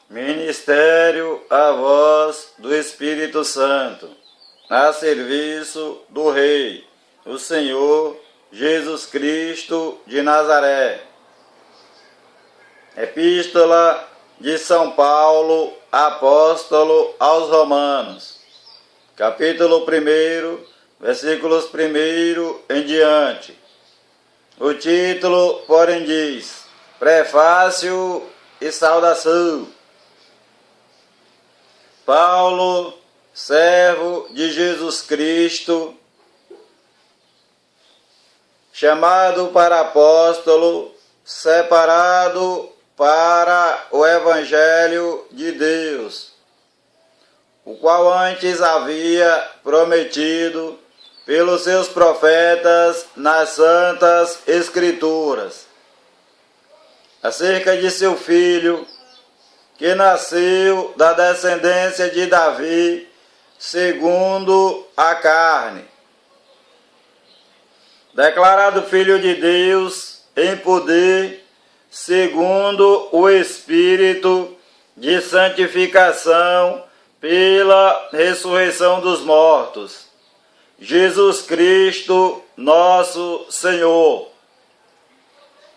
Ministério a voz do Espírito Santo, a serviço do Rei, o Senhor Jesus Cristo de Nazaré. Epístola de São Paulo, apóstolo aos Romanos, capítulo 1, versículos 1 em diante. O título, porém, diz: Prefácio e saudação. Paulo, servo de Jesus Cristo, chamado para apóstolo, separado para o Evangelho de Deus, o qual antes havia prometido pelos seus profetas nas Santas Escrituras, acerca de seu Filho, que nasceu da descendência de Davi, segundo a carne, declarado Filho de Deus em poder, segundo o Espírito de santificação, pela ressurreição dos mortos, Jesus Cristo, nosso Senhor,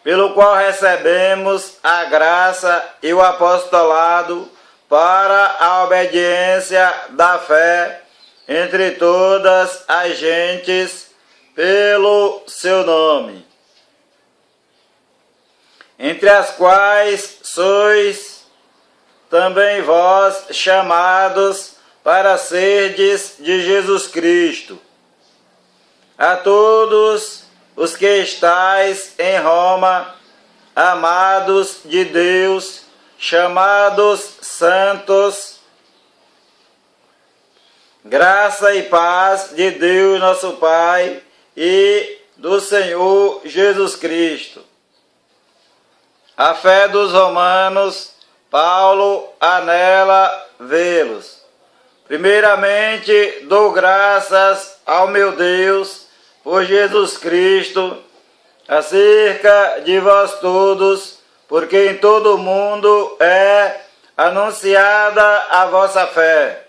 pelo qual recebemos a graça e o apostolado para a obediência da fé entre todas as gentes, pelo seu nome, entre as quais sois também vós chamados para serdes de Jesus Cristo. A todos os que estais em Roma, amados de Deus, chamados santos, graça e paz de Deus nosso Pai e do Senhor Jesus Cristo. A fé dos romanos, Paulo anela vê-los. Primeiramente, dou graças ao meu Deus por Jesus Cristo, acerca de vós todos, porque em todo o mundo é anunciada a vossa fé.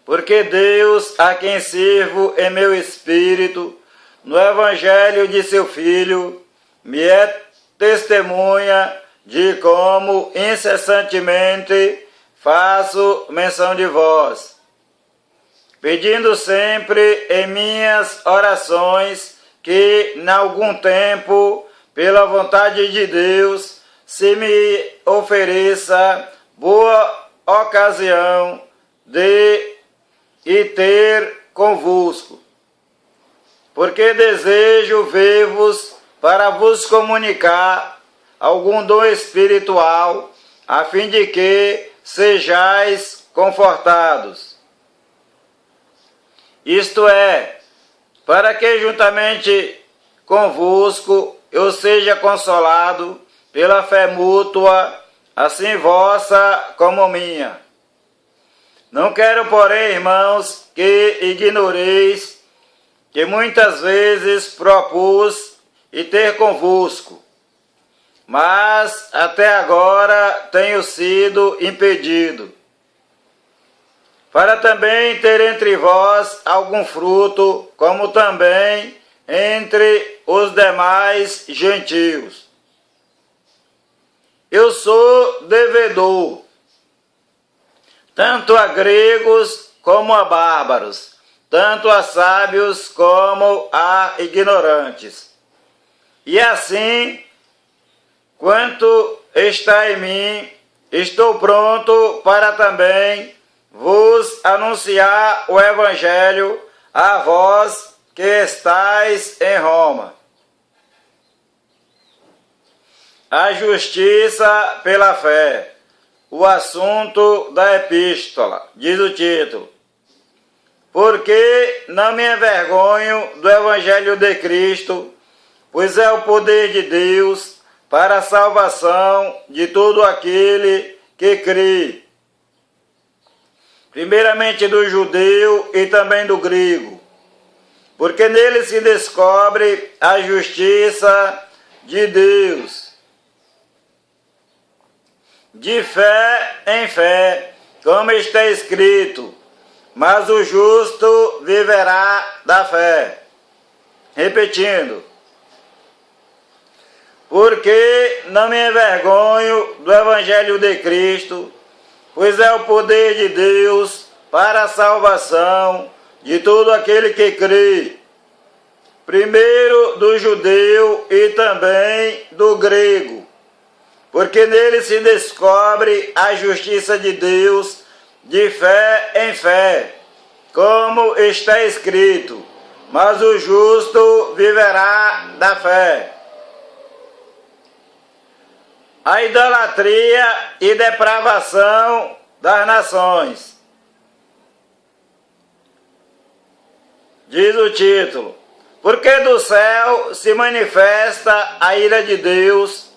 Porque Deus, a quem sirvo em meu espírito, no Evangelho de seu Filho, me é testemunha de como incessantemente faço menção de vós, pedindo sempre em minhas orações que, em algum tempo, pela vontade de Deus, se me ofereça boa ocasião de ter convosco, porque desejo ver-vos para vos comunicar algum dom espiritual, a fim de que sejais confortados. Isto é, para que juntamente convosco eu seja consolado pela fé mútua, assim vossa como minha. Não quero, porém, irmãos, que ignoreis que muitas vezes propus e ter convosco, mas até agora tenho sido impedido, para também ter entre vós algum fruto, como também entre os demais gentios. Eu sou devedor, tanto a gregos como a bárbaros, tanto a sábios como a ignorantes. E assim, quanto está em mim, estou pronto para também vos anunciar o Evangelho a vós que estáis em Roma. A justiça pela fé. O assunto da epístola, diz o título. Porque não me envergonho do Evangelho de Cristo, pois é o poder de Deus para a salvação de todo aquele que crê, primeiramente do judeu e também do grego, porque nele se descobre a justiça de Deus. de fé em fé, como está escrito, mas o justo viverá da fé. Repetindo, porque não me envergonho do Evangelho de Cristo, pois é o poder de Deus para a salvação de todo aquele que crê, primeiro do judeu e também do grego, porque nele se descobre a justiça de Deus de fé em fé, como está escrito, mas o justo viverá da fé. A idolatria e depravação das nações. Diz o título, porque do céu se manifesta a ira de Deus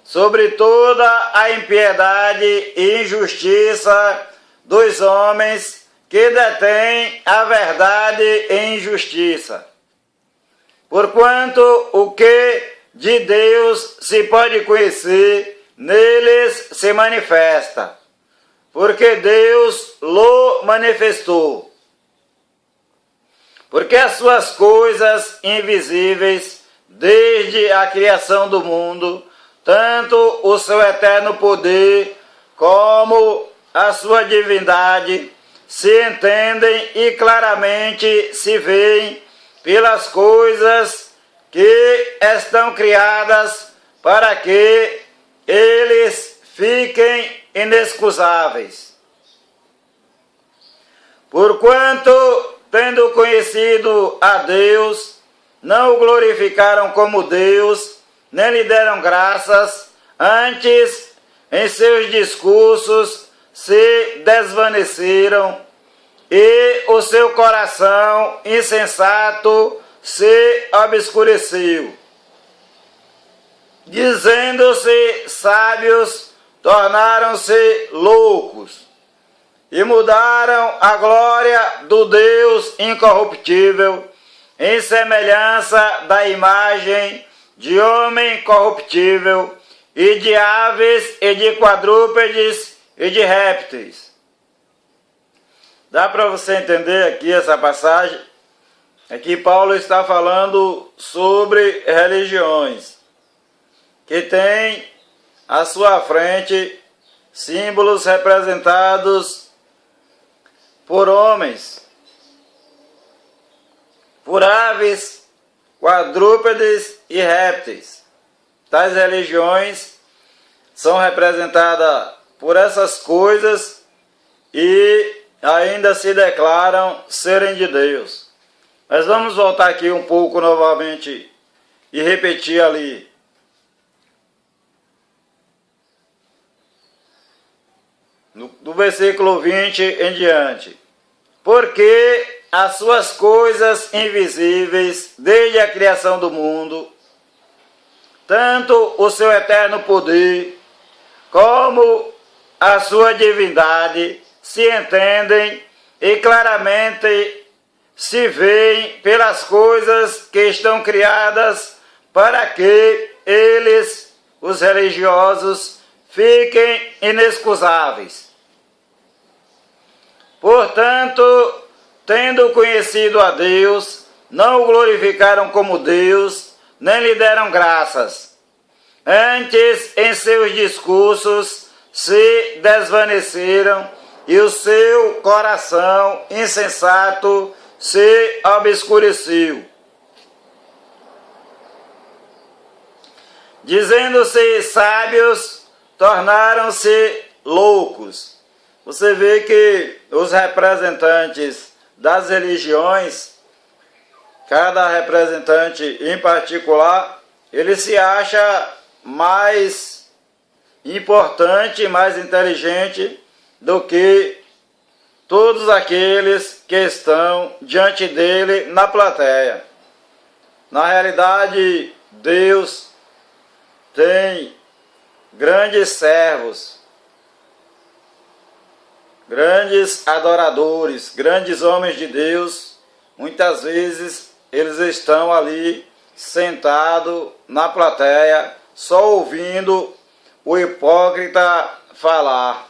sobre toda a impiedade e injustiça dos homens que detêm a verdade em injustiça. Porquanto o que de Deus se pode conhecer, neles se manifesta, porque Deus lo manifestou. Porque as suas coisas invisíveis, desde a criação do mundo, tanto o seu eterno poder como a sua divindade, se entendem e claramente se veem pelas coisas que estão criadas para que eles fiquem inexcusáveis. Porquanto, tendo conhecido a Deus, não o glorificaram como Deus, nem lhe deram graças, antes, em seus discursos, se desvaneceram, e o seu coração insensato se obscureceu. Dizendo-se sábios, tornaram-se loucos, e mudaram a glória do Deus incorruptível, em semelhança da imagem de homem corruptível, e de aves, e de quadrúpedes, e de répteis. Dá para você entender aqui essa passagem? Aqui Paulo está falando sobre religiões, que tem à sua frente símbolos representados por homens, por aves, quadrúpedes e répteis. Tais religiões são representadas por essas coisas e ainda se declaram serem de Deus. Mas vamos voltar aqui um pouco novamente e repetir ali. Do versículo 20 em diante. Porque as suas coisas invisíveis, desde a criação do mundo, tanto o seu eterno poder, como a sua divindade, se entendem e claramente se veem pelas coisas que estão criadas para que eles, os religiosos, fiquem inexcusáveis. Portanto, tendo conhecido a Deus, não o glorificaram como Deus, nem lhe deram graças. Antes, em seus discursos, se desvaneceram e o seu coração insensato se obscureceu. Dizendo-se sábios, tornaram-se loucos. Você vê que os representantes das religiões, cada representante em particular, ele se acha mais importante, mais inteligente do que todos aqueles que estão diante dele na plateia. Na realidade, Deus tem grandes servos, grandes adoradores, grandes homens de Deus. Muitas vezes eles estão ali sentados na plateia, só ouvindo o hipócrita falar.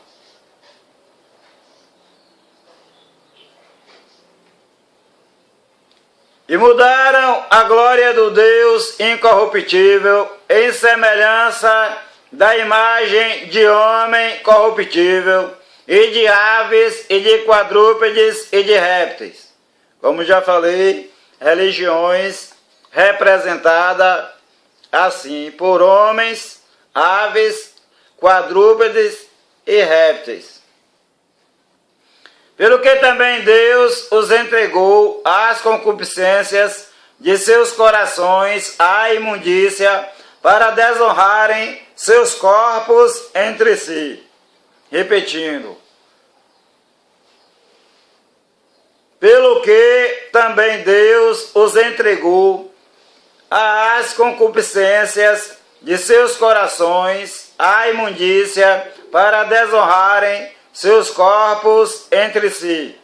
E mudaram a glória do Deus incorruptível em semelhança da imagem de homem corruptível, e de aves, e de quadrúpedes, e de répteis. Como já falei, religiões representadas assim por homens, aves, quadrúpedes e répteis. Pelo que também Deus os entregou às concupiscências de seus corações, à imundícia, para desonrarem seus corpos entre si. Repetindo. Pelo que também Deus os entregou às concupiscências de seus corações, à imundícia, para desonrarem seus corpos entre si.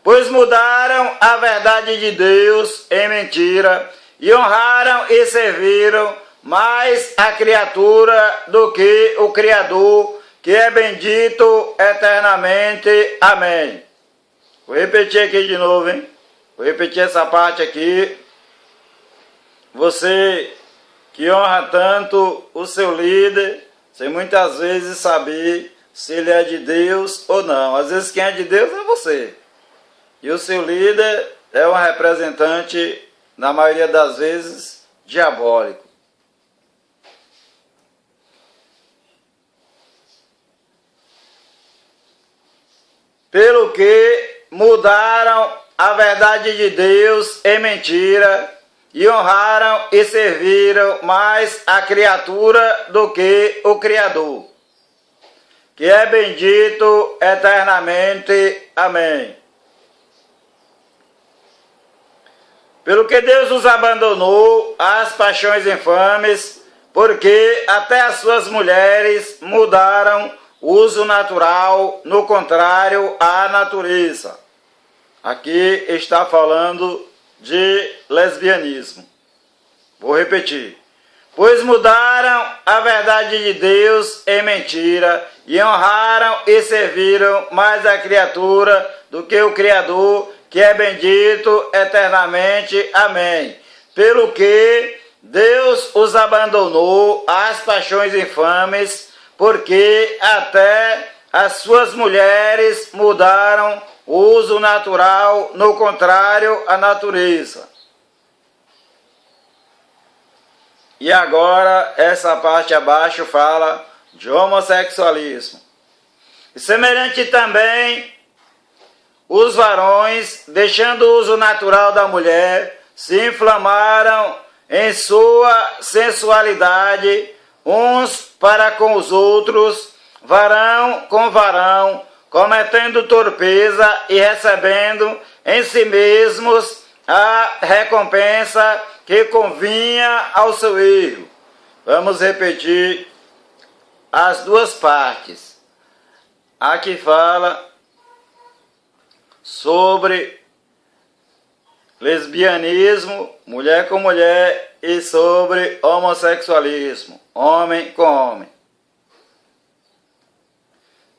Pois mudaram a verdade de Deus em mentira, e honraram e serviram mais a criatura do que o Criador, que é bendito eternamente. Amém. Vou repetir aqui de novo, hein? Vou repetir essa parte aqui. Você que honra tanto o seu líder, sem muitas vezes saber se ele é de Deus ou não. Às vezes quem é de Deus é você. E o seu líder é um representante, na maioria das vezes, diabólico. Pelo que mudaram a verdade de Deus em mentira, e honraram e serviram mais a criatura do que o Criador, que é bendito eternamente. Amém. Pelo que Deus os abandonou às paixões infames, porque até as suas mulheres mudaram o uso natural, no contrário à natureza. Aqui está falando de lesbianismo. Vou repetir. Pois mudaram a verdade de Deus em mentira, e honraram e serviram mais a criatura do que o Criador, que é bendito eternamente. Amém. Pelo que Deus os abandonou às paixões infames, porque até as suas mulheres mudaram o uso natural, no contrário à natureza. E agora, essa parte abaixo fala de homossexualismo. E semelhante também, os varões, deixando o uso natural da mulher, se inflamaram em sua sensualidade, uns para com os outros, varão com varão, cometendo torpeza e recebendo em si mesmos a recompensa que convinha ao seu erro. Vamos repetir as duas partes. Aqui fala sobre lesbianismo, mulher com mulher, e sobre homossexualismo, homem com homem.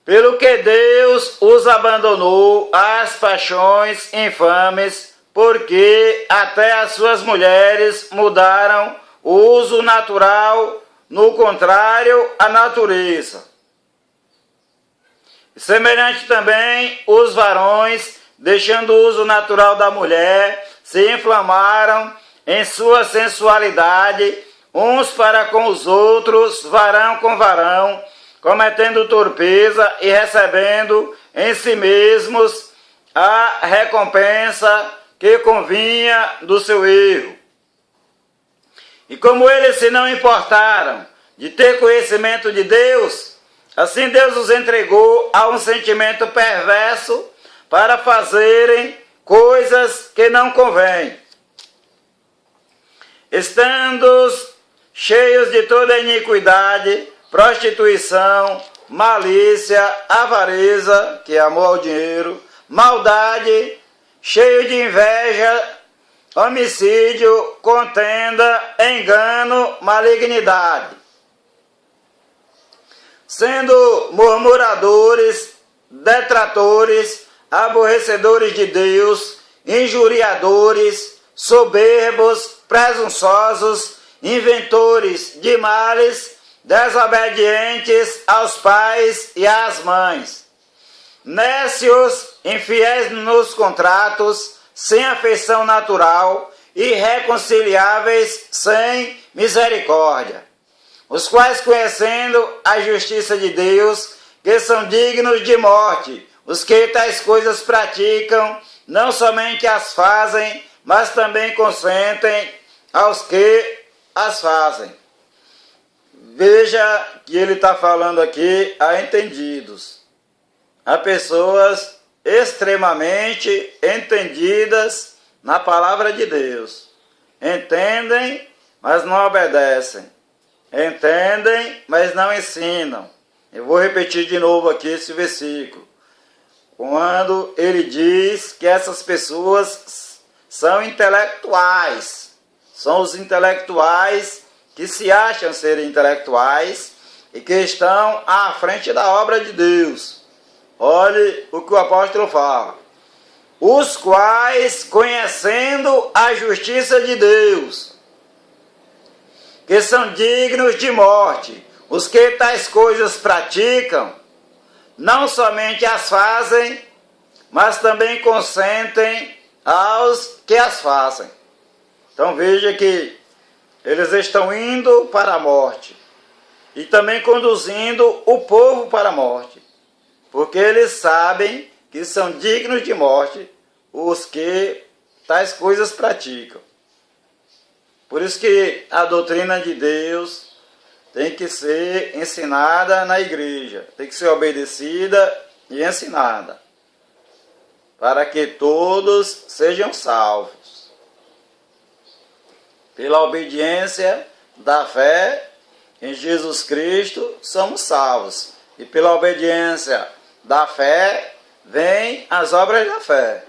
Pelo que Deus os abandonou às paixões infames, porque até as suas mulheres mudaram o uso natural, no contrário à natureza. Semelhante também, os varões, deixando o uso natural da mulher, se inflamaram em sua sensualidade, uns para com os outros, varão com varão, cometendo torpeza e recebendo em si mesmos a recompensa que convinha do seu erro. E como eles se não importaram de ter conhecimento de Deus, assim Deus os entregou a um sentimento perverso para fazerem coisas que não convêm, estando cheios de toda iniquidade, prostituição, malícia, avareza, que é amor ao dinheiro, maldade, cheio de inveja, homicídio, contenda, engano, malignidade. sendo murmuradores, detratores, aborrecedores de Deus, injuriadores, soberbos, presunçosos, inventores de males, desobedientes aos pais e às mães, nécios, infiéis nos contratos, sem afeição natural, irreconciliáveis, sem misericórdia, os quais, conhecendo a justiça de Deus, que são dignos de morte, os que tais coisas praticam, não somente as fazem, mas também consentem aos que as fazem. Veja que ele está falando aqui a entendidos, a pessoas extremamente entendidas na palavra de Deus. Entendem, mas não obedecem. Entendem, mas não ensinam. Eu vou repetir de novo aqui esse versículo. Quando ele diz que essas pessoas são intelectuais, são os intelectuais que se acham ser intelectuais e que estão à frente da obra de Deus. Olhe o que o apóstolo fala. Os quais, conhecendo a justiça de Deus, que são dignos de morte, os que tais coisas praticam, não somente as fazem, mas também consentem aos que as fazem. Então veja que eles estão indo para a morte e também conduzindo o povo para a morte, porque eles sabem que são dignos de morte os que tais coisas praticam. Por isso que a doutrina de Deus tem que ser ensinada na igreja, tem que ser obedecida e ensinada, para que todos sejam salvos. Pela obediência da fé em Jesus Cristo, somos salvos. E pela obediência da fé, vêm as obras da fé.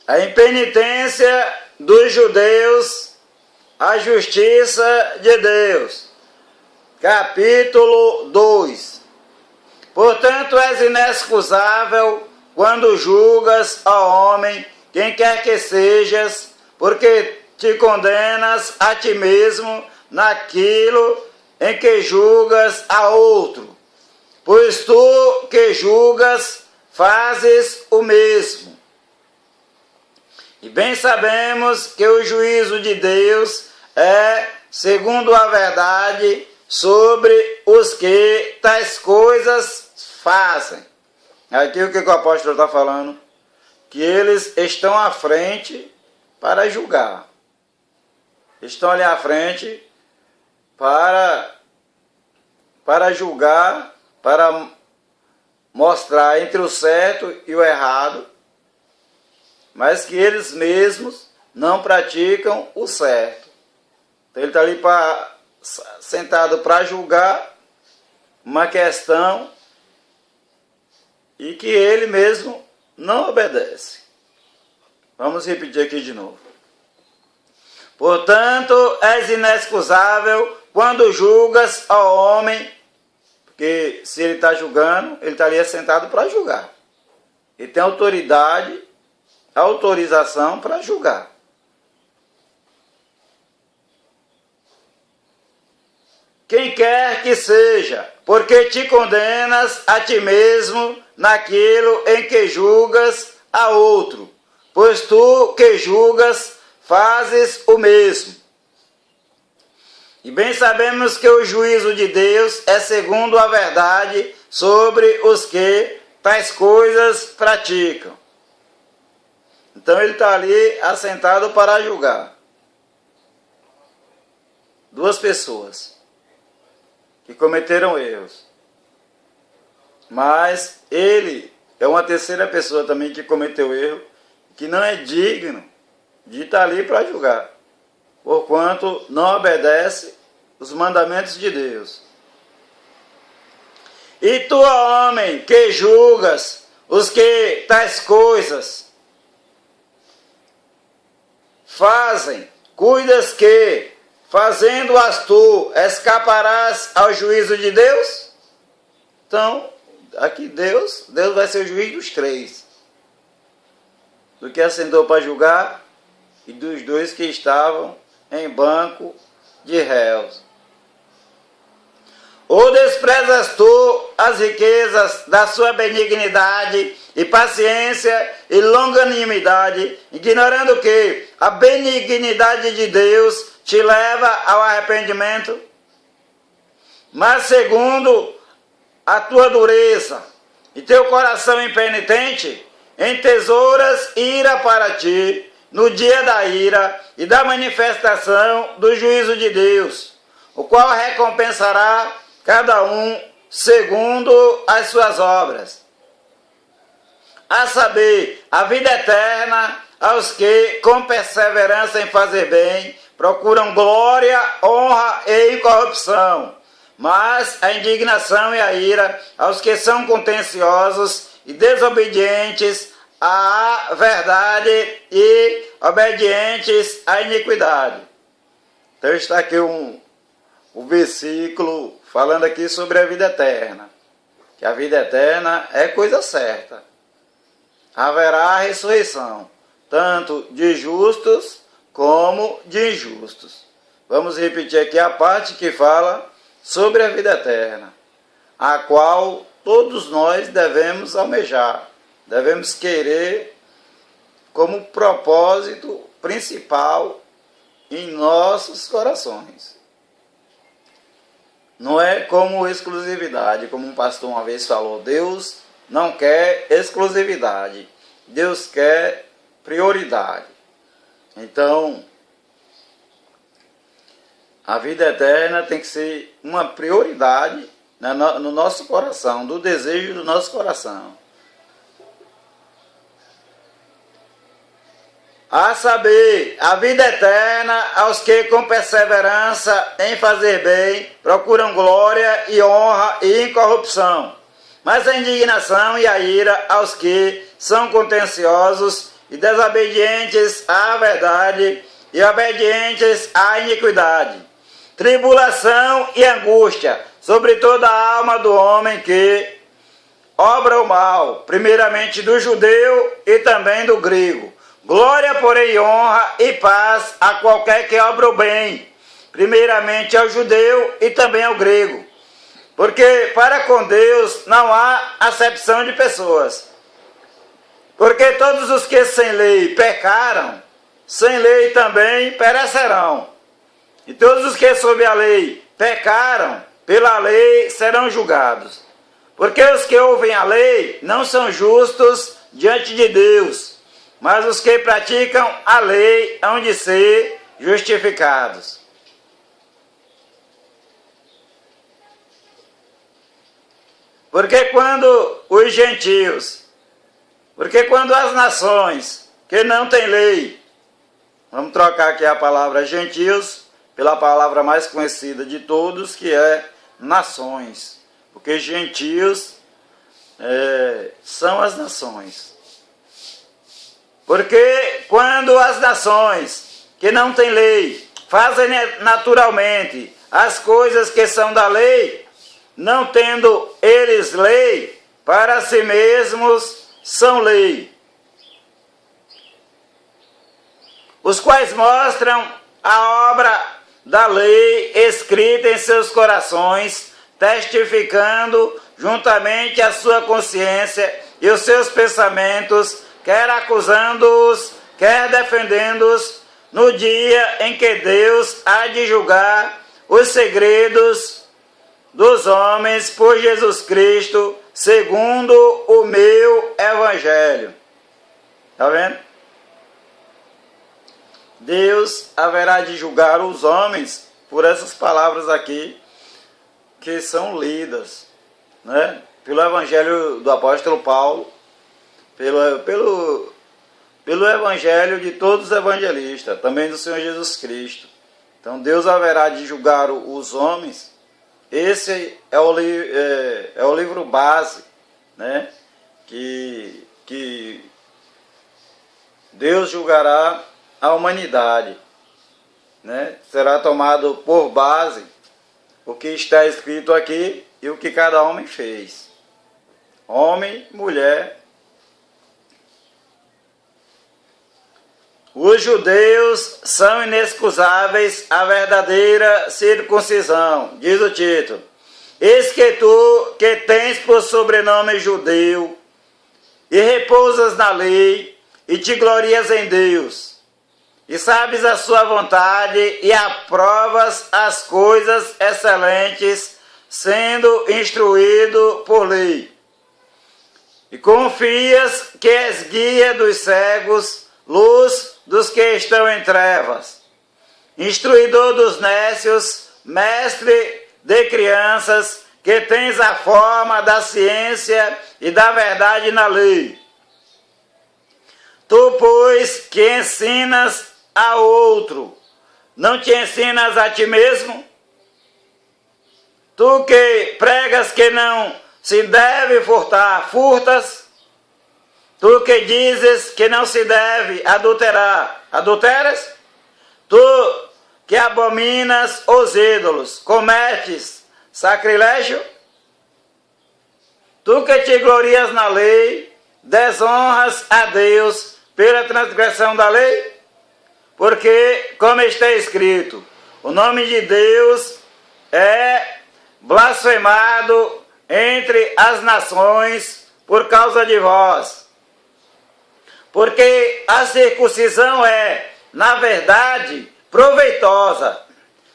A impenitência dos judeus, a justiça de Deus. Capítulo 2. Portanto, és inexcusável quando julgas ao homem, quem quer que sejas, porque te condenas a ti mesmo naquilo em que julgas a outro. Pois tu que julgas, fazes o mesmo. E bem sabemos que o juízo de Deus é, segundo a verdade, sobre os que tais coisas fazem. Aqui o que o apóstolo está falando? Que eles estão à frente para julgar. Estão ali à frente para julgar, para mostrar entre o certo e o errado, mas que eles mesmos não praticam o certo. Então ele está ali sentado para julgar uma questão e que ele mesmo não obedece. Vamos repetir aqui de novo. Portanto, és inexcusável quando julgas ao homem, porque se ele está julgando, ele está ali sentado para julgar. Ele tem autoridade, autorização para julgar. Quem quer que seja, porque te condenas a ti mesmo naquilo em que julgas a outro, pois tu que julgas, fazes o mesmo. E bem sabemos que o juízo de Deus é segundo a verdade sobre os que tais coisas praticam. Então ele está ali assentado para julgar. Duas pessoas que cometeram erros. Mas ele é uma terceira pessoa também que cometeu erro, que não é digno de estar ali para julgar, porquanto não obedece os mandamentos de Deus. E tu, homem, que julgas os que tais coisas fazem, cuidas que fazendo-as tu, escaparás ao juízo de Deus? Então, aqui Deus vai ser o juiz dos três. Do que assentou para julgar e dos dois que estavam em banco de réus. Ou desprezas tu as riquezas da sua benignidade e paciência e longanimidade, ignorando que a benignidade de Deus te leva ao arrependimento? Mas segundo a tua dureza e teu coração impenitente, entesouras ira para ti no dia da ira e da manifestação do juízo de Deus, o qual recompensará cada um segundo as suas obras. A saber, a vida eterna aos que, com perseverança em fazer bem, procuram glória, honra e incorrupção, mas a indignação e a ira aos que são contenciosos e desobedientes à verdade e obedientes à iniquidade. Então está aqui um versículo falando aqui sobre a vida eterna, que a vida eterna é coisa certa. Haverá ressurreição, tanto de justos como de injustos. Vamos repetir aqui a parte que fala sobre a vida eterna, a qual todos nós devemos almejar, devemos querer como propósito principal em nossos corações. Não é como exclusividade, como um pastor uma vez falou, Deus não quer exclusividade, Deus quer prioridade. Então, a vida eterna tem que ser uma prioridade no nosso coração, do desejo do nosso coração. A saber, a vida eterna aos que com perseverança em fazer bem procuram glória e honra e incorrupção, mas a indignação e a ira aos que são contenciosos e desobedientes à verdade e obedientes à iniquidade. Tribulação e angústia sobre toda a alma do homem que obra o mal, primeiramente do judeu e também do grego. Glória, porém, honra e paz a qualquer que obra o bem, primeiramente ao judeu e também ao grego. Porque para com Deus não há acepção de pessoas. Porque todos os que sem lei pecaram, sem lei também perecerão. E todos os que sob a lei pecaram, pela lei serão julgados. Porque os que ouvem a lei não são justos diante de Deus, mas os que praticam a lei hão de ser justificados. Porque quando os gentios, porque quando as nações que não têm lei, vamos trocar aqui a palavra gentios pela palavra mais conhecida de todos, que é nações. Porque gentios são as nações. Porque quando as nações que não têm lei fazem naturalmente as coisas que são da lei, não tendo eles lei, para si mesmos são lei, os quais mostram a obra da lei escrita em seus corações, testificando juntamente a sua consciência e os seus pensamentos, quer acusando-os, quer defendendo-os, no dia em que Deus há de julgar os segredos dos homens por Jesus Cristo, segundo o meu evangelho. Está vendo? Deus haverá de julgar os homens por essas palavras aqui que são lidas, né? Pelo evangelho do apóstolo Paulo, pelo evangelho de todos os evangelistas, também do Senhor Jesus Cristo. Então Deus haverá de julgar os homens. Esse é o livro base, né? Que Deus julgará a humanidade. né? Será tomado por base o que está escrito aqui e o que cada homem fez. Homem, mulher. Os judeus são inexcusáveis à verdadeira circuncisão, diz o título. Eis que tu, que tens por sobrenome judeu, e repousas na lei, e te glorias em Deus, e sabes a sua vontade, e aprovas as coisas excelentes, sendo instruído por lei. E confias que és guia dos cegos, luz dos que estão em trevas, instruidor dos nécios, mestre de crianças, que tens a forma da ciência e da verdade na lei. Tu, pois, que ensinas a outro, não te ensinas a ti mesmo? Tu que pregas que não se deve furtar, furtas? Tu que dizes que não se deve adulterar, adulteras? Tu que abominas os ídolos, cometes sacrilégio? Tu que te glorias na lei, desonras a Deus pela transgressão da lei? Porque, como está escrito, o nome de Deus é blasfemado entre as nações por causa de vós. Porque a circuncisão é, na verdade, proveitosa,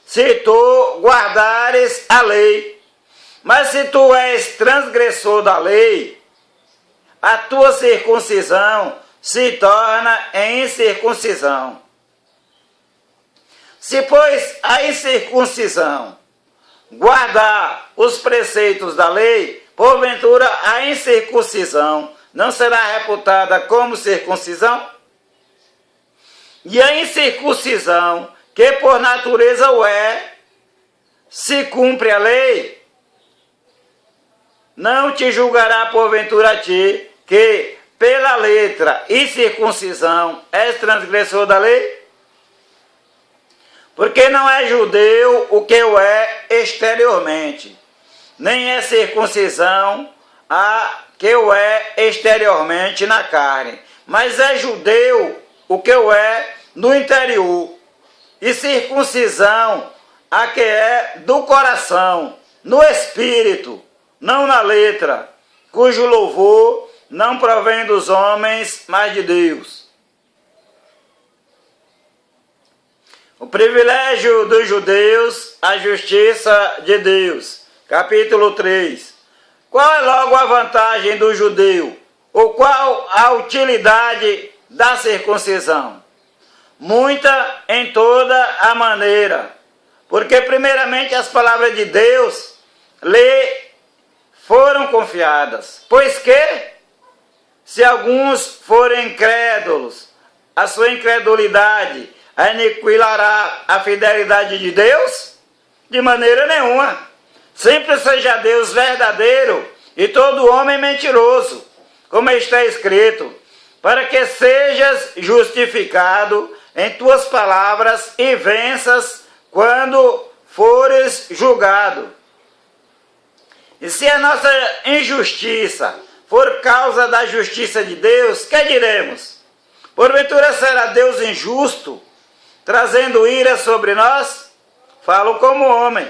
se tu guardares a lei. Mas se tu és transgressor da lei, a tua circuncisão se torna em incircuncisão. Se, pois, a incircuncisão guardar os preceitos da lei, porventura a incircuncisão não será reputada como circuncisão? E a incircuncisão, que por natureza o é, se cumpre a lei, não te julgará porventura a ti, que pela letra e circuncisão és transgressor da lei? Porque não é judeu o que o é exteriormente, nem é circuncisão a que o é exteriormente na carne, mas é judeu o que o é no interior, e circuncisão a que é do coração, no espírito, não na letra, cujo louvor não provém dos homens, mas de Deus. O privilégio dos judeus, a justiça de Deus. Capítulo 3. Qual é logo a vantagem do judeu? Ou qual a utilidade da circuncisão? Muita em toda a maneira. Porque primeiramente as palavras de Deus lhe foram confiadas. Pois que, se alguns forem incrédulos, a sua incredulidade aniquilará a fidelidade de Deus? De maneira nenhuma. Sempre seja Deus verdadeiro e todo homem mentiroso, como está escrito, para que sejas justificado em tuas palavras e venças quando fores julgado. E se a nossa injustiça for causa da justiça de Deus, que diremos? Porventura será Deus injusto, trazendo ira sobre nós? Falo como homem.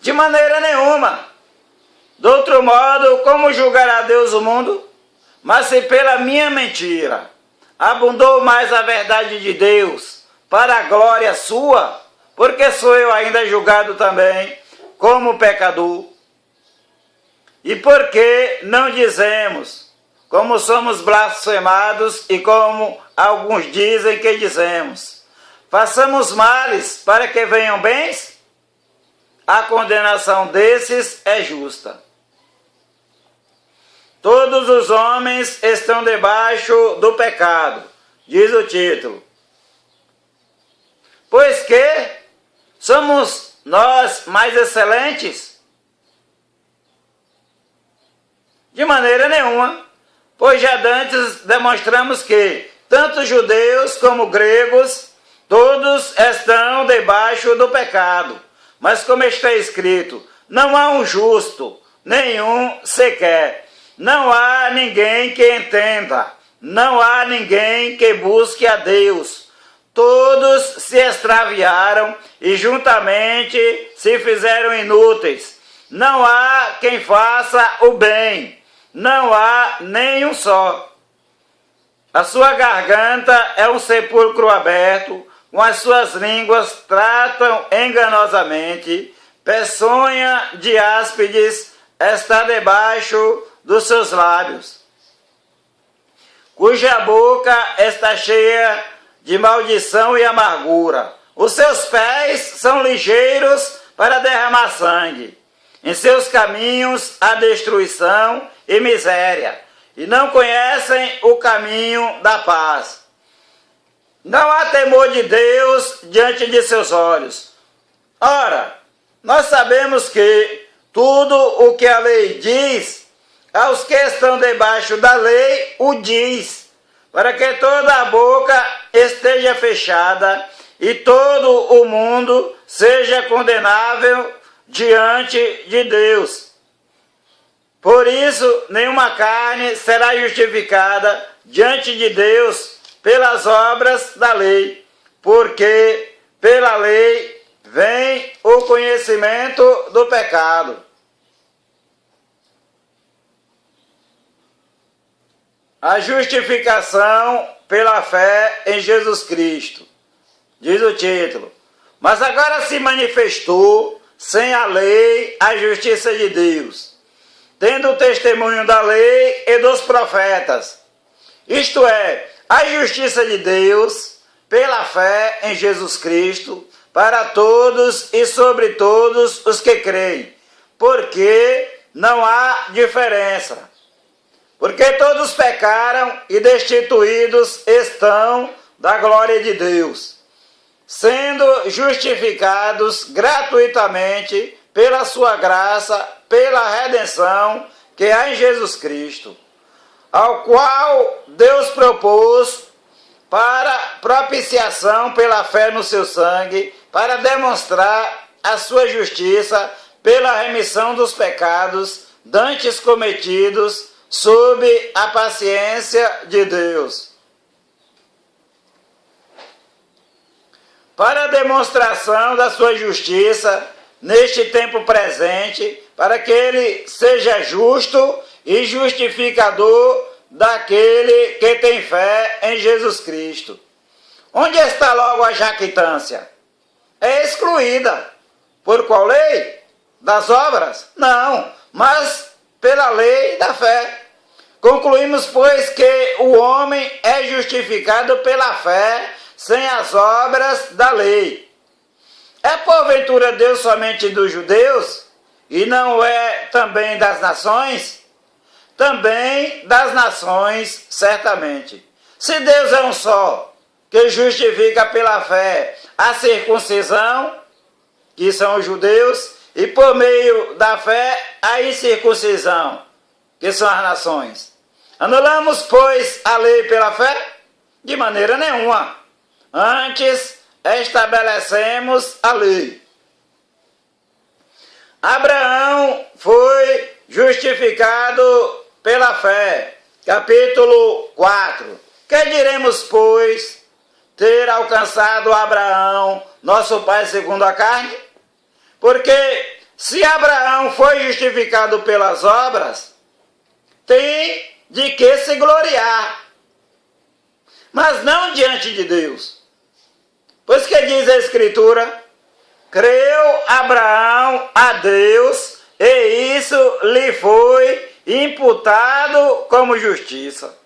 De maneira nenhuma. De outro modo, como julgará Deus o mundo? Mas se pela minha mentira abundou mais a verdade de Deus, para a glória sua, porque sou eu ainda julgado também como pecador. E por que não dizemos, como somos blasfemados e como alguns dizem que dizemos, façamos males para que venham bens? A condenação desses é justa. Todos os homens estão debaixo do pecado, diz o título. Pois que somos nós mais excelentes? De maneira nenhuma, pois já dantes demonstramos que tanto judeus como gregos todos estão debaixo do pecado. Mas como está escrito, não há um justo, nenhum sequer. Não há ninguém que entenda, não há ninguém que busque a Deus. Todos se extraviaram e juntamente se fizeram inúteis. Não há quem faça o bem, não há nenhum só. A sua garganta é um sepulcro aberto, com as suas línguas tratam enganosamente, peçonha de áspides está debaixo dos seus lábios, cuja boca está cheia de maldição e amargura. Os seus pés são ligeiros para derramar sangue. Em seus caminhos há destruição e miséria, e não conhecem o caminho da paz. Não há temor de Deus diante de seus olhos. Ora, nós sabemos que tudo o que a lei diz, aos que estão debaixo da lei o diz, para que toda a boca esteja fechada e todo o mundo seja condenável diante de Deus. Por isso, nenhuma carne será justificada diante de Deus pelas obras da lei, porque pela lei vem o conhecimento do pecado. A justificação pela fé em Jesus Cristo. Diz o título. Mas agora se manifestou sem a lei a justiça de Deus, tendo o testemunho da lei e dos profetas. Isto é, a justiça de Deus pela fé em Jesus Cristo para todos e sobre todos os que creem, porque não há diferença. Porque todos pecaram e destituídos estão da glória de Deus, sendo justificados gratuitamente pela sua graça, pela redenção que há em Jesus Cristo, ao qual Deus propôs para propiciação pela fé no seu sangue, para demonstrar a sua justiça pela remissão dos pecados dantes cometidos sob a paciência de Deus. Para a demonstração da sua justiça neste tempo presente, para que ele seja justo e justificador daquele que tem fé em Jesus Cristo. Onde está logo a jactância? É excluída. Por qual lei? Das obras? Não, mas pela lei da fé. Concluímos, pois, que o homem é justificado pela fé, sem as obras da lei. É porventura Deus somente dos judeus? E não é também das nações? Também das nações, certamente. Se Deus é um só, que justifica pela fé a circuncisão, que são os judeus, e por meio da fé a incircuncisão, que são as nações. Anulamos, pois, a lei pela fé? De maneira nenhuma. Antes, estabelecemos a lei. Abraão foi justificado pela fé. Capítulo 4. Que diremos, pois, ter alcançado Abraão, nosso pai segundo a carne? Porque se Abraão foi justificado pelas obras, tem de que se gloriar, mas não diante de Deus. Pois que diz a Escritura, creu Abraão a Deus, e isso lhe foi imputado como justiça.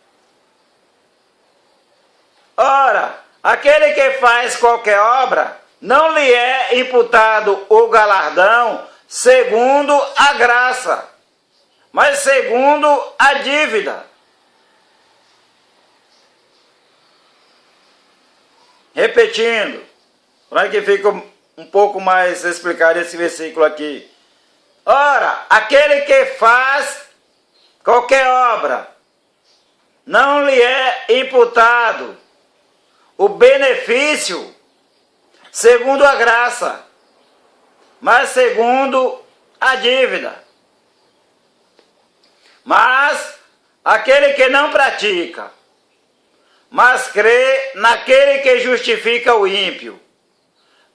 Ora, aquele que faz qualquer obra, não lhe é imputado o galardão segundo a graça, mas segundo a dívida. Repetindo, para que fique um pouco mais explicado esse versículo aqui. Ora, aquele que faz qualquer obra, não lhe é imputado o benefício segundo a graça, mas segundo a dívida. Mas aquele que não pratica, mas crê naquele que justifica o ímpio,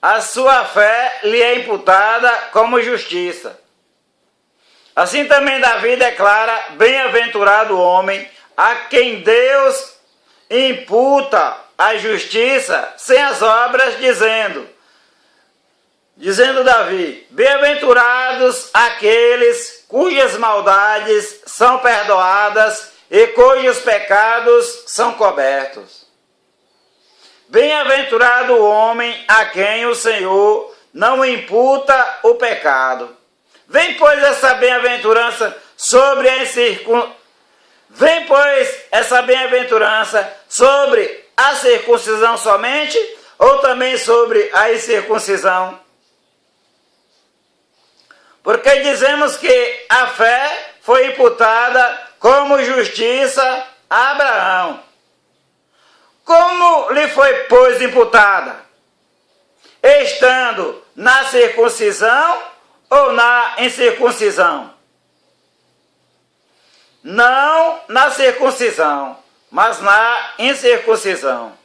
a sua fé lhe é imputada como justiça. Assim também Davi declara: bem-aventurado o homem a quem Deus imputa a justiça sem as obras, dizendo Davi: bem-aventurados aqueles cujas maldades são perdoadas e cujos pecados são cobertos. Bem-aventurado o homem a quem o Senhor não imputa o pecado. Vem, pois, essa bem-aventurança sobre a circuncisão somente, ou também sobre a incircuncisão? Porque dizemos que a fé foi imputada como justiça a Abraão. Como lhe foi, pois, imputada? Estando na circuncisão ou na incircuncisão? Não na circuncisão, mas na incircuncisão.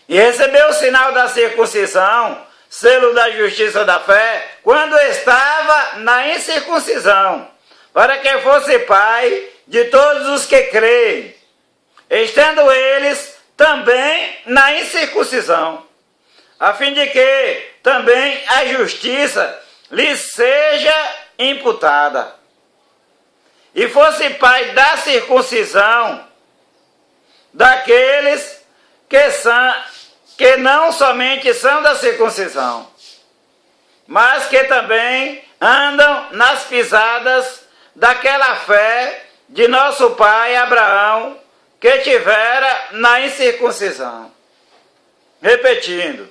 E recebeu o sinal da circuncisão, selo da justiça da fé, quando estava na incircuncisão, para que fosse pai de todos os que creem, estando eles também na incircuncisão, a fim de que também a justiça lhe seja imputada. E fosse pai da circuncisão daqueles que não somente são da circuncisão, mas que também andam nas pisadas daquela fé de nosso pai Abraão, que tivera na incircuncisão. Repetindo,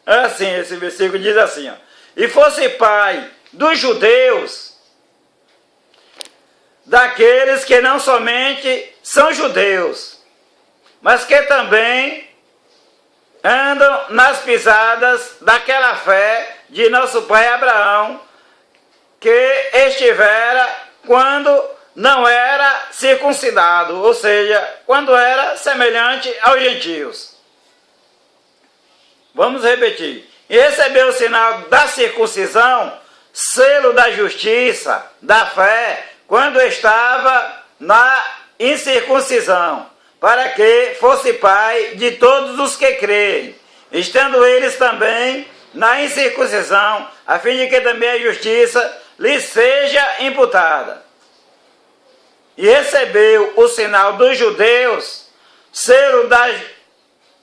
assim, esse versículo diz assim, ó: e fosse pai dos judeus, daqueles que não somente são judeus, mas que também andam nas pisadas daquela fé de nosso pai Abraão, que estivera quando não era circuncidado, ou seja, quando era semelhante aos gentios. Vamos repetir. E recebeu o sinal da circuncisão, selo da justiça, da fé, quando estava na incircuncisão, para que fosse pai de todos os que creem, estando eles também na incircuncisão, a fim de que também a justiça lhe seja imputada. E recebeu o sinal dos judeus, selo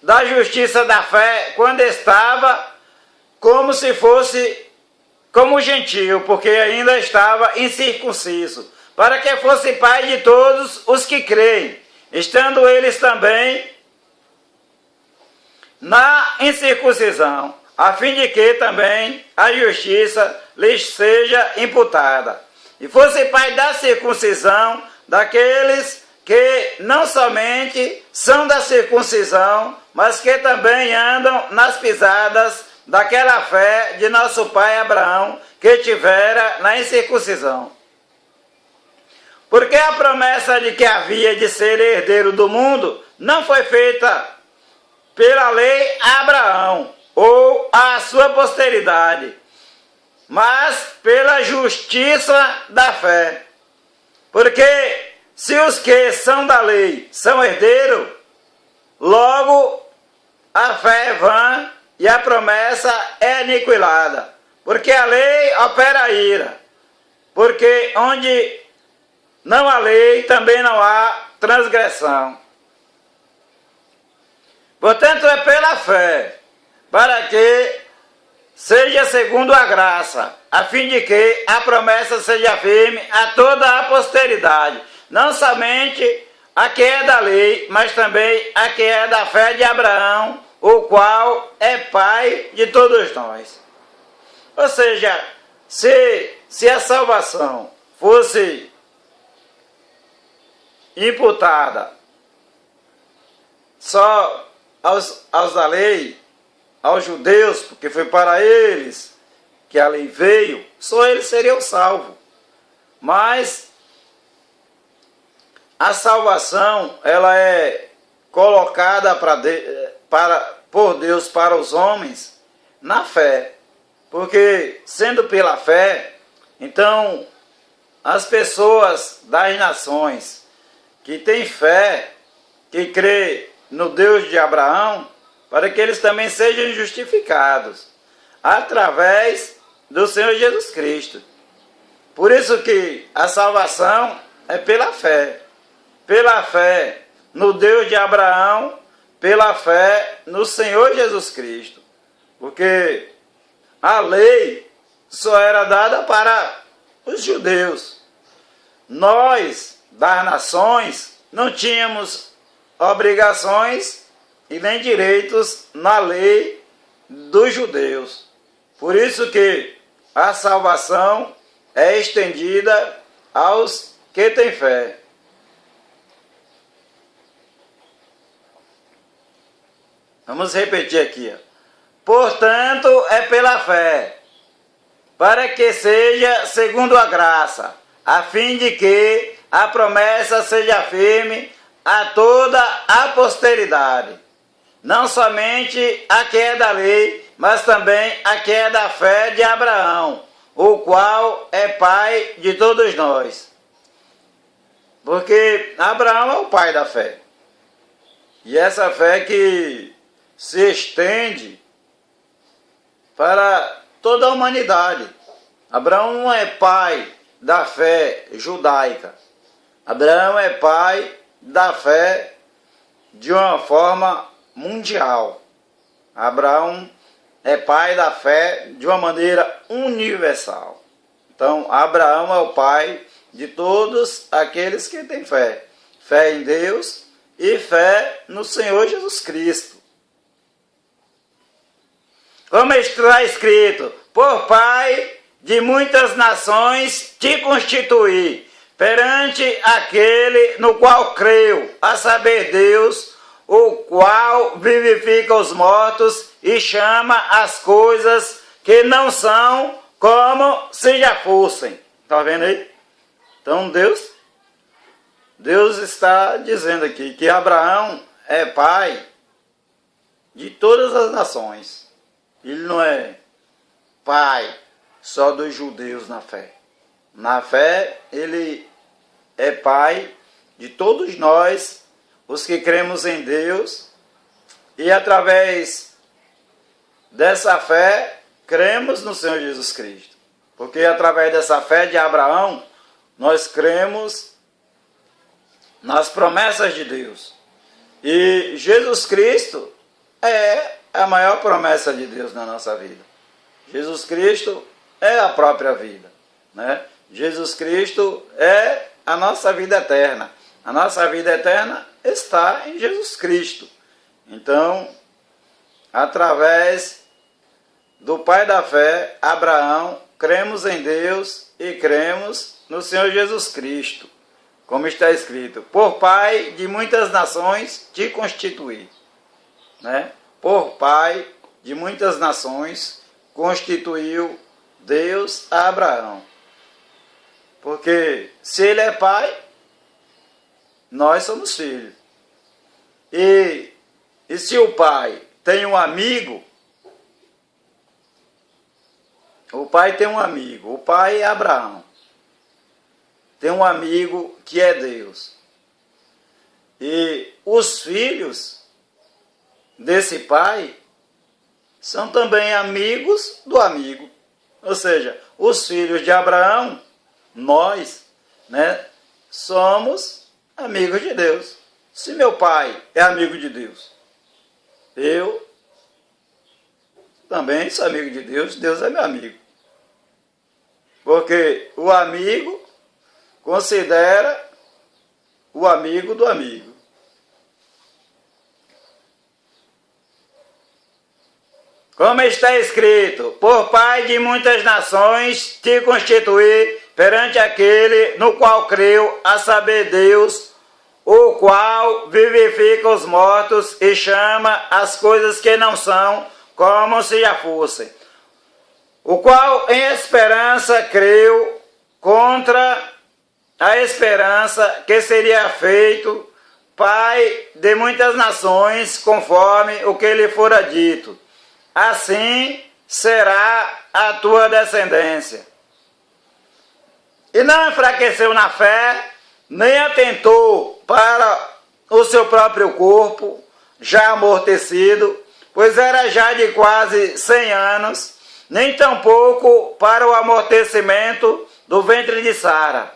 da justiça da fé, quando estava como se fosse como gentio, porque ainda estava incircunciso, para que fosse pai de todos os que creem, estando eles também na incircuncisão, a fim de que também a justiça lhes seja imputada. E fosse pai da circuncisão daqueles que não somente são da circuncisão, mas que também andam nas pisadas daquela fé de nosso pai Abraão, que tivera na incircuncisão. Porque a promessa de que havia de ser herdeiro do mundo não foi feita pela lei a Abraão ou a sua posteridade, mas pela justiça da fé. Porque se os que são da lei são herdeiros, logo a fé é vã e a promessa é aniquilada. Porque a lei opera a ira. Porque onde não há lei, também não há transgressão. Portanto, é pela fé, para que seja segundo a graça, a fim de que a promessa seja firme a toda a posteridade, não somente a que é da lei, mas também a que é da fé de Abraão, o qual é pai de todos nós. Ou seja, se a salvação fosse imputada só aos da lei, aos judeus, porque foi para eles que a lei veio, só eles seriam salvos. Mas a salvação, ela é colocada por Deus para os homens na fé. Porque, sendo pela fé, então, as pessoas das nações que têm fé, que crê no Deus de Abraão, para que eles também sejam justificados através do Senhor Jesus Cristo. Por isso que a salvação é pela fé no Deus de Abraão, pela fé no Senhor Jesus Cristo. Porque a lei só era dada para os judeus. Nós, das nações, não tínhamos obrigações e nem direitos na lei dos judeus. Por isso que a salvação é estendida aos que têm fé. Vamos repetir aqui. Portanto, é pela fé, para que seja segundo a graça, a fim de que a promessa seja firme a toda a posteridade, não somente a que é da lei, mas também a que é da fé de Abraão, o qual é pai de todos nós. Porque Abraão é o pai da fé. E essa fé que se estende para toda a humanidade. Abraão não é pai da fé judaica. Abraão é pai da fé de uma forma mundial. Abraão é pai da fé de uma maneira universal. Então, Abraão é o pai de todos aqueles que têm fé. Fé em Deus e fé no Senhor Jesus Cristo. Como está escrito, por pai de muitas nações te constituí, perante aquele no qual creio, a saber Deus, o qual vivifica os mortos e chama as coisas que não são como se já fossem. Está vendo aí? Então Deus está dizendo aqui que Abraão é pai de todas as nações. Ele não é pai só dos judeus na fé. Na fé, ele é pai de todos nós, os que cremos em Deus, e através dessa fé, cremos no Senhor Jesus Cristo. Porque através dessa fé de Abraão, nós cremos nas promessas de Deus. E Jesus Cristo é a maior promessa de Deus na nossa vida. Jesus Cristo é a própria vida, né? Jesus Cristo é a nossa vida eterna. A nossa vida eterna está em Jesus Cristo. Então, através do pai da fé, Abraão, cremos em Deus e cremos no Senhor Jesus Cristo. Como está escrito, por pai de muitas nações te constituí, né? Por pai de muitas nações constituiu Deus a Abraão. Porque se ele é pai, nós somos filhos. E se o pai tem um amigo, o pai tem um amigo, o pai é Abraão. Tem um amigo que é Deus. E os filhos desse pai são também amigos do amigo. Ou seja, os filhos de Abraão, nós, né, somos amigos de Deus. Se meu pai é amigo de Deus, eu também sou amigo de Deus, Deus é meu amigo. Porque o amigo considera o amigo do amigo. Como está escrito, por pai de muitas nações te constituí perante aquele no qual creio, a saber Deus, o qual vivifica os mortos e chama as coisas que não são como se já fossem. O qual em esperança creu contra a esperança que seria feito pai de muitas nações, conforme o que lhe fora dito. Assim será a tua descendência. E não enfraqueceu na fé, nem atentou para o seu próprio corpo, já amortecido, pois era já de quase 100 anos, nem tampouco para o amortecimento do ventre de Sara.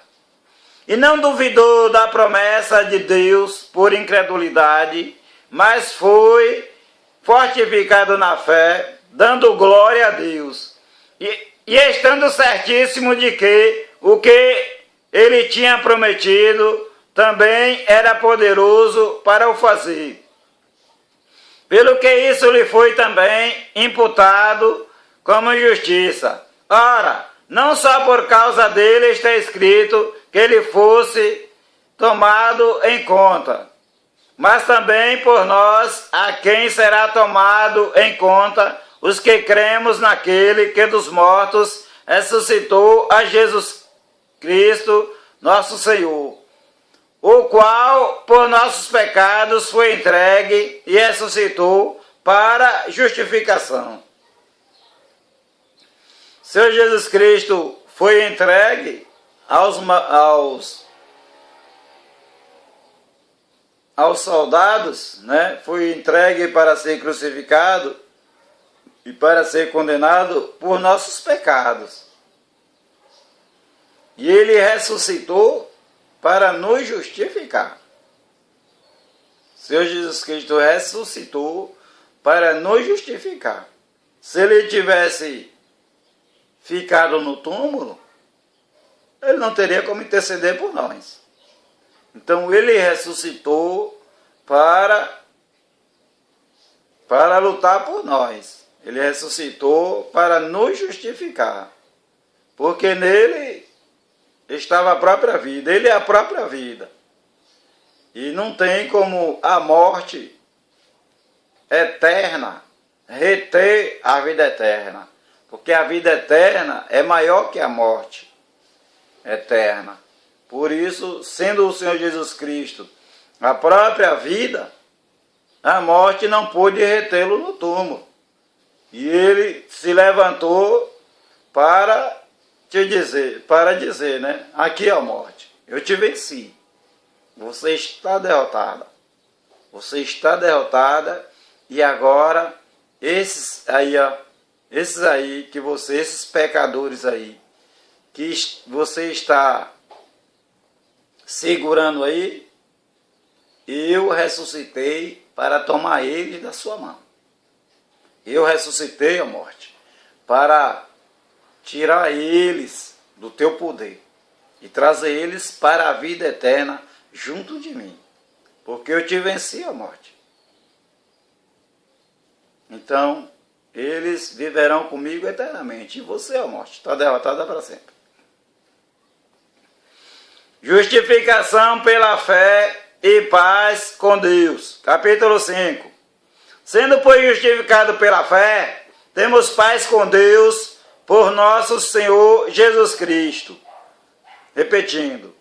E não duvidou da promessa de Deus por incredulidade, mas foi fortificado na fé, dando glória a Deus, e estando certíssimo de que o que ele tinha prometido também era poderoso para o fazer. Pelo que isso lhe foi também imputado como justiça. Ora, não só por causa dele está escrito que ele fosse tomado em conta, mas também por nós, a quem será tomado em conta os que cremos naquele que dos mortos ressuscitou a Jesus Cristo, nosso Senhor, o qual por nossos pecados foi entregue e ressuscitou para justificação. Senhor Jesus Cristo foi entregue aos soldados, né? Foi entregue para ser crucificado e para ser condenado por nossos pecados. E ele ressuscitou para nos justificar. Senhor Jesus Cristo ressuscitou para nos justificar. Se ele tivesse ficado no túmulo, ele não teria como interceder por nós. Então ele ressuscitou para lutar por nós. Ele ressuscitou para nos justificar. Porque nele estava a própria vida. Ele é a própria vida. E não tem como a morte eterna reter a vida eterna. Porque a vida eterna é maior que a morte eterna. Por isso, sendo o Senhor Jesus Cristo a própria vida, a morte não pôde retê-lo no túmulo. E ele se levantou para dizer, né? Aqui é a morte, eu te venci. Você está derrotada. Você está derrotada e agora esses pecadores aí, que você está segurando aí, eu ressuscitei para tomar eles da sua mão. Eu ressuscitei a morte para tirar eles do teu poder e trazer eles para a vida eterna junto de mim, porque eu te venci a morte. Então, eles viverão comigo eternamente, e você, a morte, está derrotada para sempre. Justificação pela fé e paz com Deus. Capítulo 5. Sendo, pois, justificado pela fé, temos paz com Deus por nosso Senhor Jesus Cristo. Repetindo.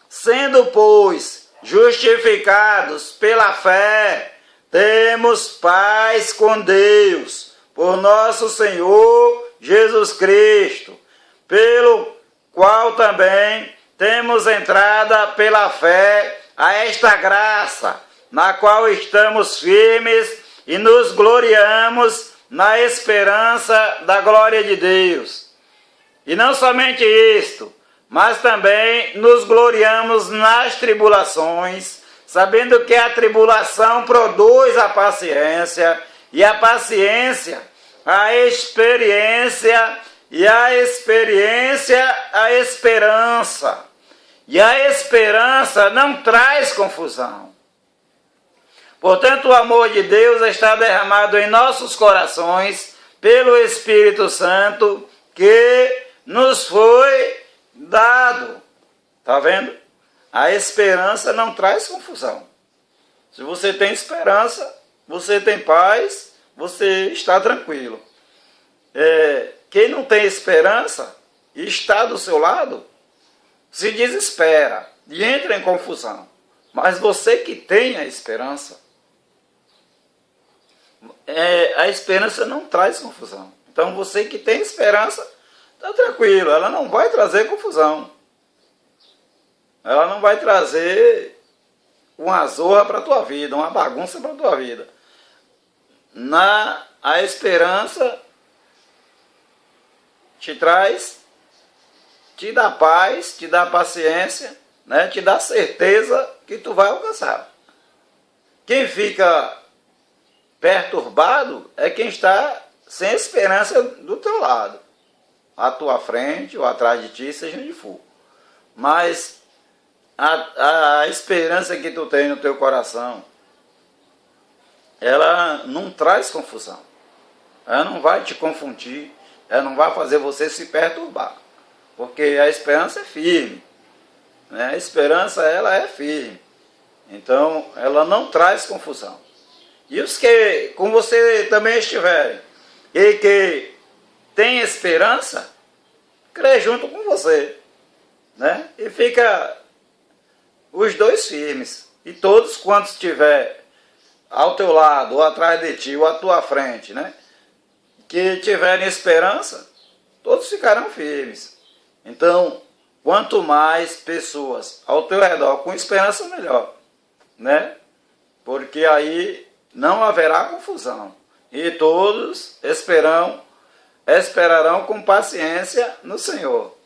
Sendo, pois, justificados pela fé, temos paz com Deus por nosso Senhor Jesus Cristo, pelo qual também temos entrada pela fé a esta graça, na qual estamos firmes e nos gloriamos na esperança da glória de Deus. E não somente isto, mas também nos gloriamos nas tribulações, sabendo que a tribulação produz a paciência, e a paciência a experiência, e a experiência a esperança. E a esperança não traz confusão. Portanto, o amor de Deus está derramado em nossos corações pelo Espírito Santo que nos foi dado. Está vendo? A esperança não traz confusão. Se você tem esperança, você tem paz, você está tranquilo. Quem não tem esperança e está do seu lado, se desespera e entra em confusão. Mas você que tem a esperança, a esperança não traz confusão. Então você que tem esperança, está tranquilo, ela não vai trazer confusão. Ela não vai trazer uma zorra para a tua vida, uma bagunça para a tua vida. A esperança te traz, te dá paz, te dá paciência, né? Te dá certeza que tu vai alcançar. Quem fica perturbado é quem está sem esperança do teu lado, à tua frente ou atrás de ti, seja onde for. Mas a esperança que tu tem no teu coração, ela não traz confusão. Ela não vai te confundir, ela não vai fazer você se perturbar. Porque a esperança é firme, né? A esperança, ela é firme. Então, ela não traz confusão. E os que com você também estiverem e que tem esperança, crê junto com você, né? E fica os dois firmes. E todos quantos estiver ao teu lado, ou atrás de ti, ou à tua frente, né? Que tiverem esperança, todos ficarão firmes. Então, quanto mais pessoas ao teu redor com esperança, melhor, né? Porque aí não haverá confusão. E todos esperarão com paciência no Senhor.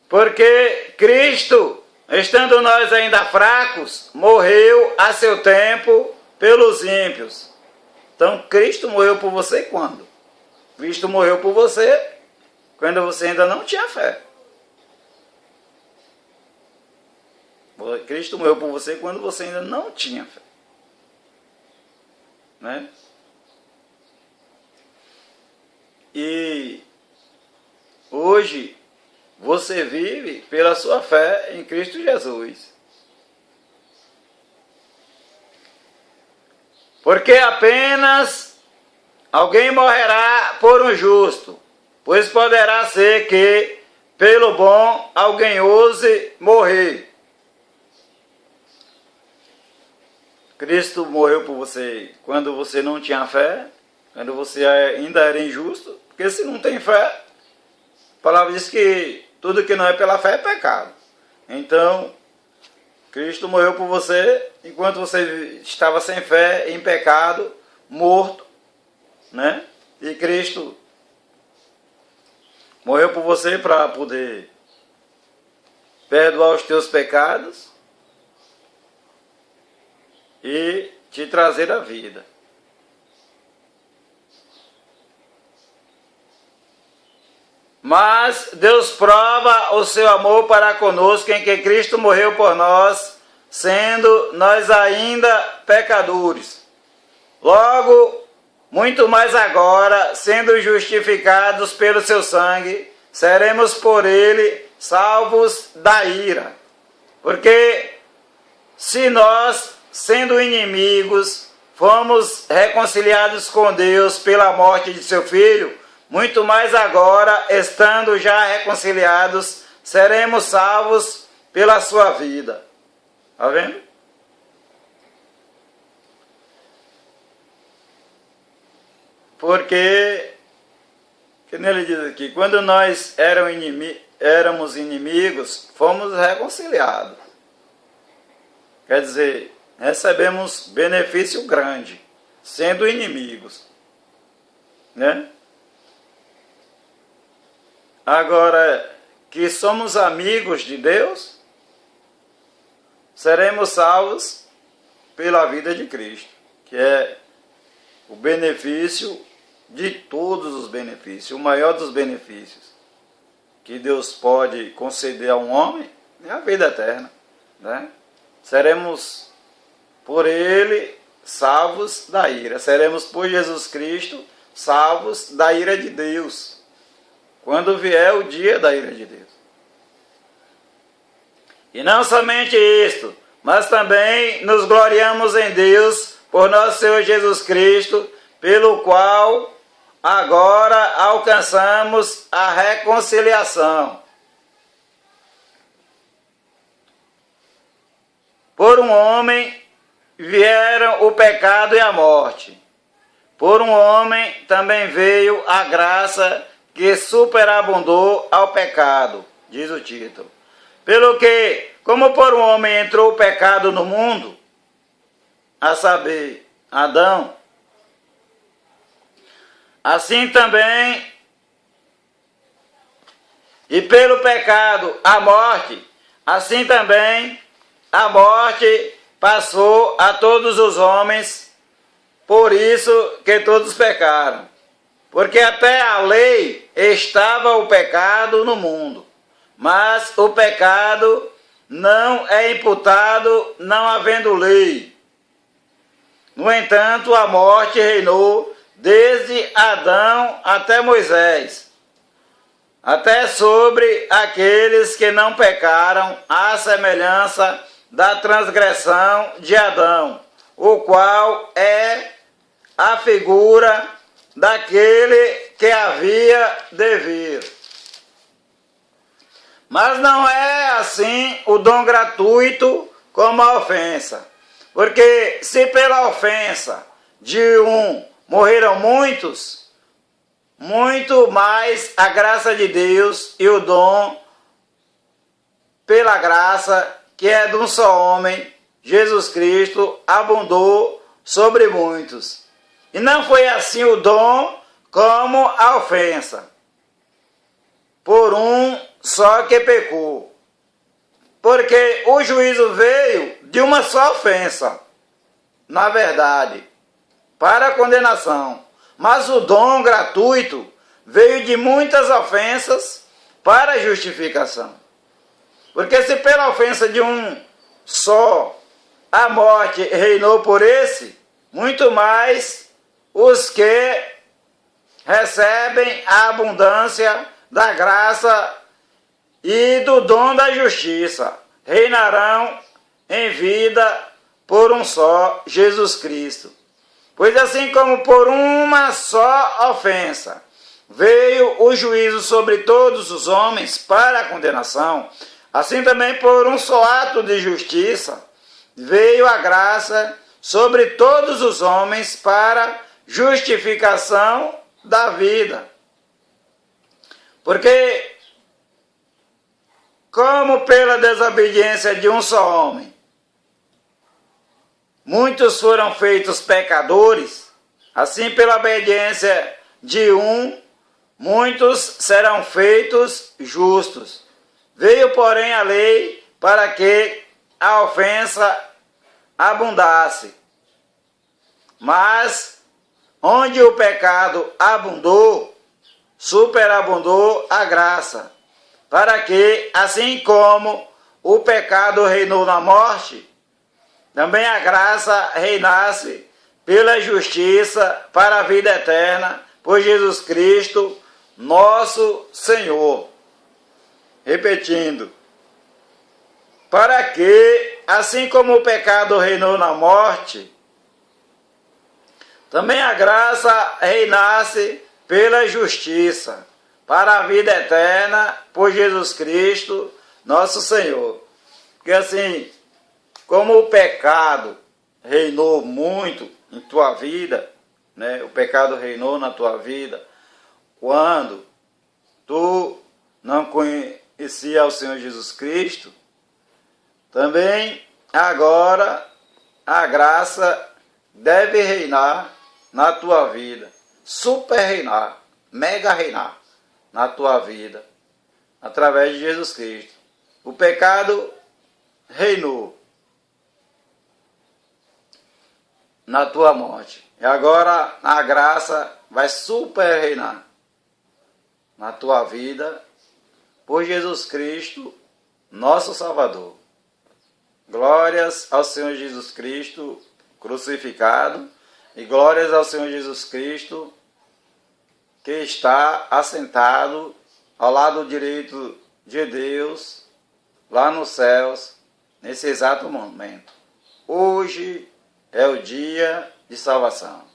Porque Cristo, estando nós ainda fracos, morreu a seu tempo pelos ímpios. Então, Cristo morreu por você quando? Cristo morreu por você quando você ainda não tinha fé. Cristo morreu por você quando você ainda não tinha fé, né? E hoje você vive pela sua fé em Cristo Jesus. Porque apenas alguém morrerá por um justo, pois poderá ser que pelo bom alguém ouse morrer. Cristo morreu por você quando você não tinha fé, quando você ainda era injusto, porque se não tem fé, a palavra diz que tudo que não é pela fé é pecado. Então, Cristo morreu por você enquanto você estava sem fé, em pecado, morto, né? E Cristo morreu por você para poder perdoar os teus pecados e te trazer a vida. Mas Deus prova o seu amor para conosco em que Cristo morreu por nós, sendo nós ainda pecadores. Logo, muito mais agora, sendo justificados pelo seu sangue, seremos por ele salvos da ira. Porque se nós, sendo inimigos, fomos reconciliados com Deus pela morte de seu Filho, muito mais agora, estando já reconciliados, seremos salvos pela sua vida. Está vendo? Porque, que ele diz aqui, quando nós éramos inimigos, fomos reconciliados. Quer dizer, recebemos benefício grande, sendo inimigos, né? Agora, que somos amigos de Deus, seremos salvos pela vida de Cristo, que é o benefício de todos os benefícios, o maior dos benefícios que Deus pode conceder a um homem é a vida eterna, né? Seremos por ele salvos da ira, seremos por Jesus Cristo salvos da ira de Deus, quando vier o dia da ira de Deus. E não somente isto, mas também nos gloriamos em Deus por nosso Senhor Jesus Cristo, pelo qual agora alcançamos a reconciliação. Por um homem vieram o pecado e a morte. Por um homem também veio a graça que superabundou ao pecado, diz o título. Pelo que, como por um homem entrou o pecado no mundo, a saber, Adão, assim também, e pelo pecado a morte, assim também a morte passou a todos os homens, por isso que todos pecaram. Porque até a lei estava o pecado no mundo, mas o pecado não é imputado não havendo lei. No entanto, a morte reinou desde Adão até Moisés, até sobre aqueles que não pecaram, à semelhança da transgressão de Adão, o qual é a figura daquele que havia de vir. Mas não é assim o dom gratuito como a ofensa. Porque se pela ofensa de um morreram muitos, muito mais a graça de Deus e o dom pela graça que é de um só homem, Jesus Cristo, abundou sobre muitos. E não foi assim o dom como a ofensa, por um só que pecou. Porque o juízo veio de uma só ofensa, na verdade, para a condenação. Mas o dom gratuito veio de muitas ofensas para a justificação. Porque se pela ofensa de um só a morte reinou por esse, muito mais os que recebem a abundância da graça e do dom da justiça reinarão em vida por um só, Jesus Cristo. Pois assim como por uma só ofensa veio o juízo sobre todos os homens para a condenação, assim também por um só ato de justiça veio a graça sobre todos os homens para justificação da vida. Porque como pela desobediência de um só homem muitos foram feitos pecadores, assim pela obediência de um, muitos serão feitos justos. Veio, porém, a lei para que a ofensa abundasse. Mas, onde o pecado abundou, superabundou a graça, para que, assim como o pecado reinou na morte, também a graça reinasse pela justiça para a vida eterna, por Jesus Cristo, nosso Senhor. Repetindo, para que, assim como o pecado reinou na morte, também a graça reinasse pela justiça para a vida eterna, por Jesus Cristo, nosso Senhor. Porque assim, como o pecado reinou muito em tua vida, né? O pecado reinou na tua vida quando tu não conhecia o Senhor Jesus Cristo, também agora a graça deve reinar na tua vida, super reinar, mega reinar na tua vida, através de Jesus Cristo. O pecado reinou na tua morte. E agora a graça vai super reinar na tua vida por Jesus Cristo, nosso Salvador. Glórias ao Senhor Jesus Cristo crucificado e glórias ao Senhor Jesus Cristo que está assentado ao lado direito de Deus, lá nos céus, nesse exato momento. Hoje é o dia de salvação.